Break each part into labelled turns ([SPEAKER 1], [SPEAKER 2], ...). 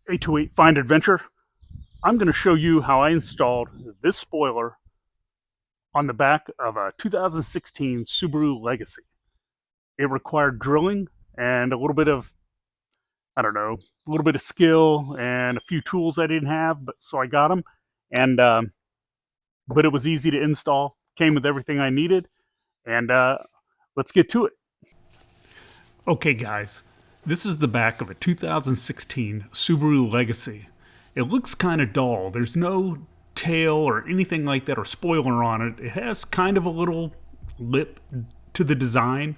[SPEAKER 1] 828 Find Adventure. I'm going to show you how I installed this spoiler on the back of a 2016 Subaru Legacy. It required drilling and a little bit of, I don't know, a little bit of skill and a few tools I didn't have, but so I got them. And but it was easy to install. Came with everything I needed, and let's get to it. Okay, guys, this is the back of a 2016 Subaru Legacy. It looks kind of dull. There's no tail or anything like that or spoiler on it. It has kind of a little lip to the design,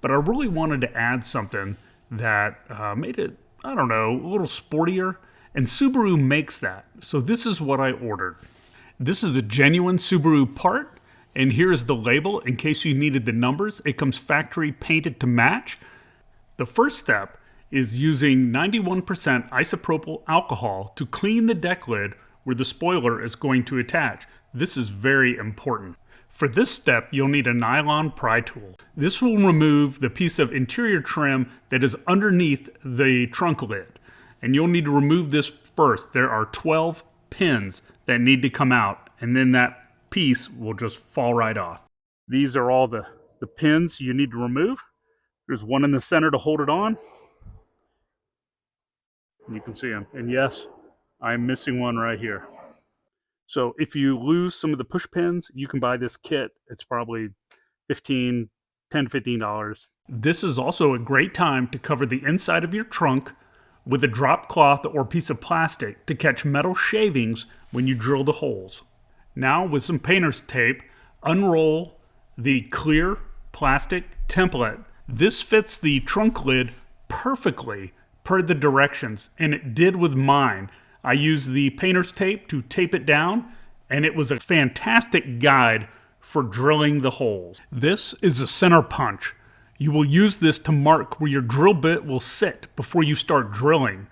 [SPEAKER 1] but I really wanted to add something that made it, I don't know, a little sportier, and Subaru makes that. So this is what I ordered. This is a genuine Subaru part, and here's the label in case you needed the numbers. It comes factory painted to match. The first step is using 91% isopropyl alcohol to clean the deck lid where the spoiler is going to attach. This is very important. For this step, you'll need a nylon pry tool. This will remove the piece of interior trim that is underneath the trunk lid. And you'll need to remove this first. There are 12 pins that need to come out, and then that piece will just fall right off. These are all the pins you need to remove. There's one in the center to hold it on. You can see them. And yes, I'm missing one right here. So if you lose some of the push pins, you can buy this kit. It's probably $10 to $15. This is also a great time to cover the inside of your trunk with a drop cloth or piece of plastic to catch metal shavings when you drill the holes. Now with some painter's tape, unroll the clear plastic template. This fits the trunk lid perfectly per the directions, and it did with mine. I used the painter's tape to tape it down, and it was a fantastic guide for drilling the holes. This is a center punch. You will use this to mark where your drill bit will sit before you start drilling.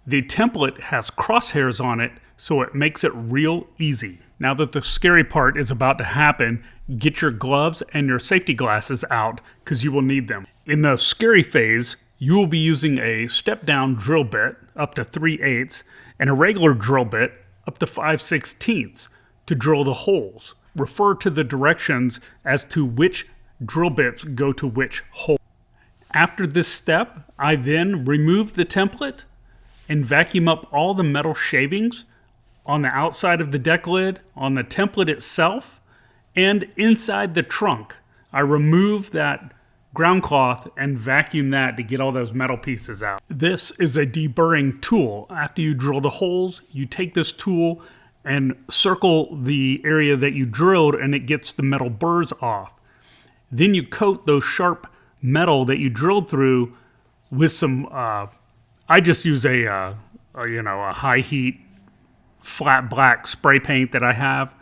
[SPEAKER 1] The template has crosshairs on it, so it makes it real easy. Now that the scary part is about to happen, get your gloves and your safety glasses out because you will need them. In the scary phase, you will be using a step-down drill bit up to 3/8 and a regular drill bit up to 5/16 to drill the holes. Refer to the directions as to which drill bits go to which hole. After this step, I then remove the template and vacuum up all the metal shavings on the outside of the deck lid, on the template itself, and inside the trunk. I remove that ground cloth and vacuum that to get all those metal pieces out. This is a deburring tool. After you drill the holes, you take this tool and circle the area that you drilled, and it gets the metal burrs off. Then you coat those sharp metal that you drilled through with some, I just use a high heat flat black spray paint that I have,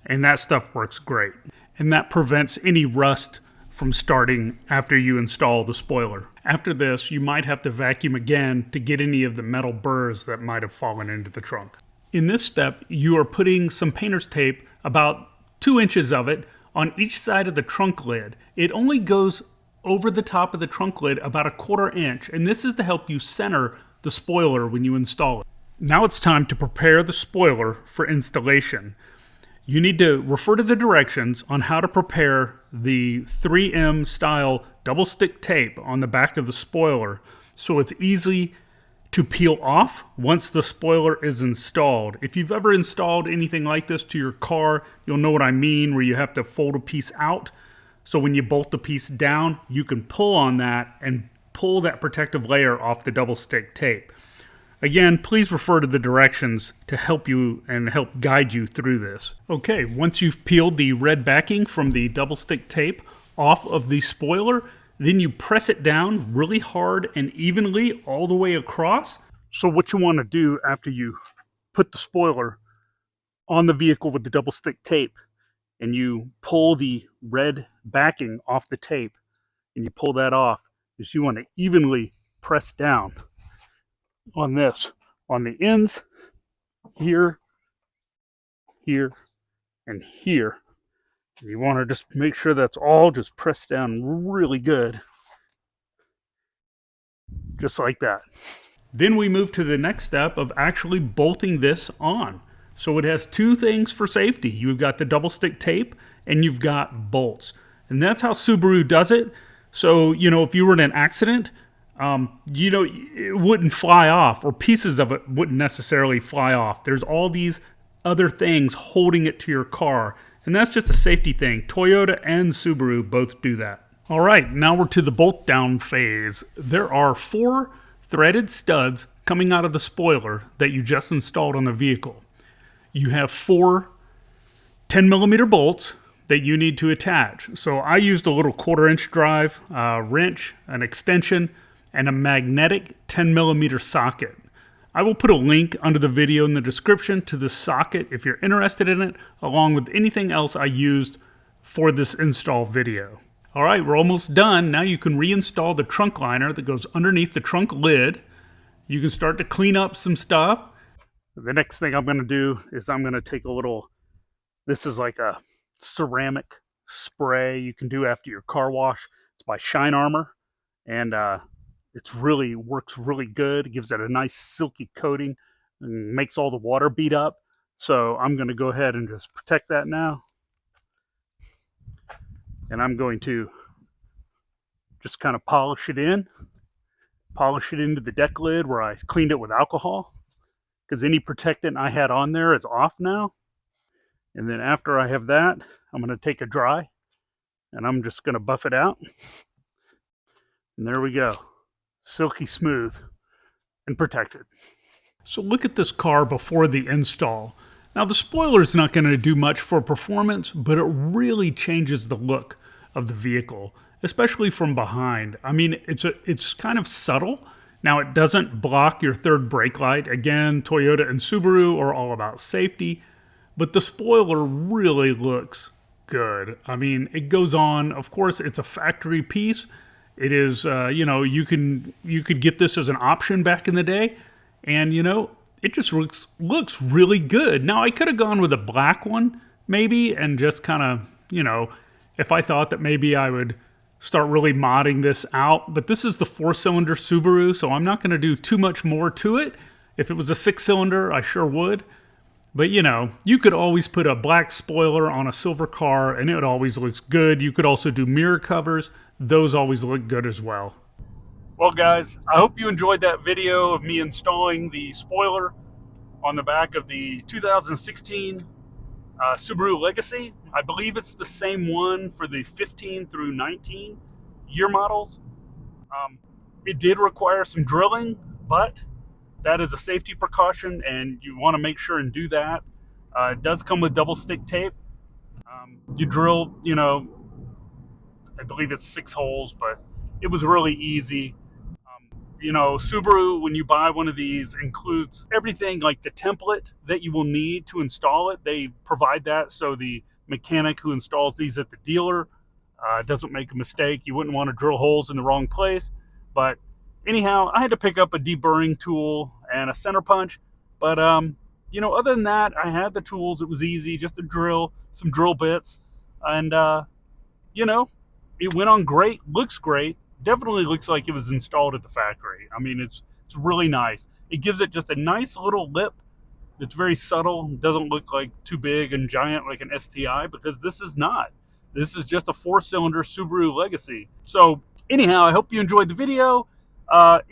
[SPEAKER 1] and that stuff works great. And that prevents any rust from starting after you install the spoiler. After this, you might have to vacuum again to get any of the metal burrs that might have fallen into the trunk. In this step, you are putting some painter's tape, about 2 inches of it, on each side of the trunk lid. It only goes over the top of the trunk lid about 1/4 inch, and this is to help you center the spoiler when you install it. Now it's time to prepare the spoiler for installation. You need to refer to the directions on how to prepare the 3M style double stick tape on the back of the spoiler so it's easy to peel off once the spoiler is installed. If you've ever installed anything like this to your car, you'll know what I mean, where you have to fold a piece out. So when you bolt the piece down, you can pull on that and pull that protective layer off the double stick tape. Again, please refer to the directions to help you and help guide you through this. Okay, once you've peeled the red backing from the double stick tape off of the spoiler, then you press it down really hard and evenly all the way across. So what you want to do after you put the spoiler on the vehicle with the double stick tape and you pull the red backing off the tape and you pull that off, is you want to evenly press down on this, on the ends, here, here, and here. And you want to just make sure that's all just pressed down really good. Just like that. Then we move to the next step of actually bolting this on. So it has two things for safety. You've got the double stick tape and you've got bolts. And that's how Subaru does it. So, if you were in an accident, it wouldn't fly off, or pieces of it wouldn't necessarily fly off. There's all these other things holding it to your car. And that's just a safety thing. Toyota and Subaru both do that. All right, now we're to the bolt down phase. There are 4 threaded studs coming out of the spoiler that you just installed on the vehicle. You have 4 10mm bolts that you need to attach. So I used a little 1/4-inch drive, wrench, an extension, and a magnetic 10mm socket. I will put a link under the video in the description to the socket if you're interested in it, along with anything else I used for this install video. All right, we're almost done. Now you can reinstall the trunk liner that goes underneath the trunk lid. You can start to clean up some stuff. The next thing I'm going to do is I'm going to take a little, this is like a ceramic spray you can do after your car wash. It's by Shine Armor, and works really good. It gives it a nice silky coating and makes all the water beat up. So I'm going to go ahead and just protect that now. And I'm going to just kind of polish it into the deck lid where I cleaned it with alcohol, because any protectant I had on there is off now. And then after I have that, I'm going to take a dry and I'm just going to buff it out. And there we go. Silky smooth and protected. So look at this car before the install. Now the spoiler is not going to do much for performance, but it really changes the look of the vehicle, especially from behind. I mean, it's kind of subtle. Now it doesn't block your third brake light. Again, Toyota and Subaru are all about safety, but the spoiler really looks good. I mean, it goes on. Of course, it's a factory piece. It is, you could get this as an option back in the day, and it just looks really good. Now I could have gone with a black one maybe, and just kind of, if I thought that maybe I would start really modding this out. But this is the 4-cylinder Subaru, so I'm not going to do too much more to it. If it was a 6-cylinder, I sure would. But you could always put a black spoiler on a silver car and it always looks good. You could also do mirror covers. Those always look good as well. Well guys, I hope you enjoyed that video of me installing the spoiler on the back of the 2016 Subaru Legacy. I believe it's the same one for the 15 through 19 year models. It did require some drilling, but that is a safety precaution and you want to make sure and do that. It does come with double stick tape. You drill, I believe it's 6 holes, but it was really easy. Subaru, when you buy one of these, includes everything like the template that you will need to install it. They provide that so the mechanic who installs these at the dealer doesn't make a mistake. You wouldn't want to drill holes in the wrong place. But anyhow, I had to pick up a deburring tool and a center punch. But, other than that, I had the tools. It was easy just to drill some drill bits. And, it went on great, looks great. Definitely looks like it was installed at the factory. I mean, it's really nice. It gives it just a nice little lip that's very subtle. It doesn't look like too big and giant like an STI, because this is not. This is just a 4-cylinder Subaru Legacy. So anyhow, I hope you enjoyed the video.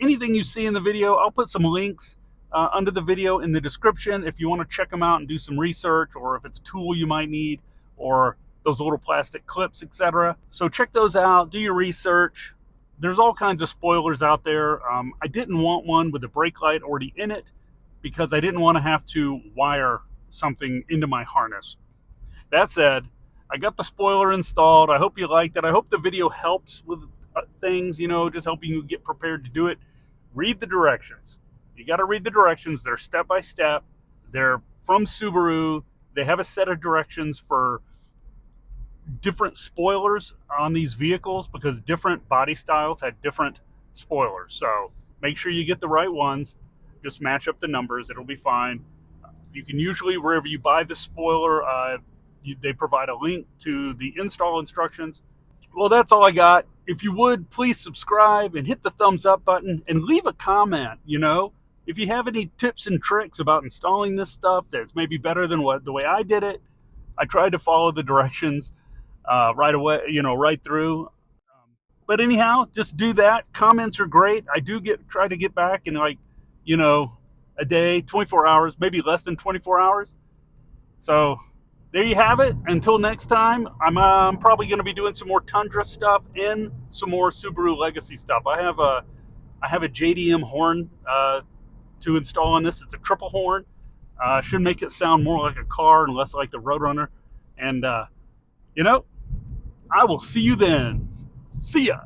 [SPEAKER 1] Anything you see in the video, I'll put some links under the video in the description if you want to check them out and do some research, or if it's a tool you might need, or those little plastic clips, etc. So check those out, do your research. There's all kinds of spoilers out there. I didn't want one with a brake light already in it because I didn't want to have to wire something into my harness. That said, I got the spoiler installed. I hope you liked it. I hope the video helps with things, just helping you get prepared to do it. Read the directions. You got to read the directions. They're step by step. They're from Subaru. They have a set of directions for different spoilers on these vehicles because different body styles had different spoilers. So make sure you get the right ones. Just match up the numbers. It'll be fine. You can usually, wherever you buy the spoiler, they provide a link to the install instructions. Well, that's all I got. If you would, please subscribe and hit the thumbs up button and leave a comment. If you have any tips and tricks about installing this stuff that's maybe better than the way I did it, I tried to follow the directions right away, right through. But anyhow, just do that. Comments are great. I do try to get back in you know, a day, 24 hours, maybe less than 24 hours. So there you have it. Until next time, I'm probably going to be doing some more Tundra stuff and some more Subaru Legacy stuff. I have a JDM horn to install on this. It's a triple horn. Should make it sound more like a car and less like the Roadrunner. And you know, I will see you then. See ya.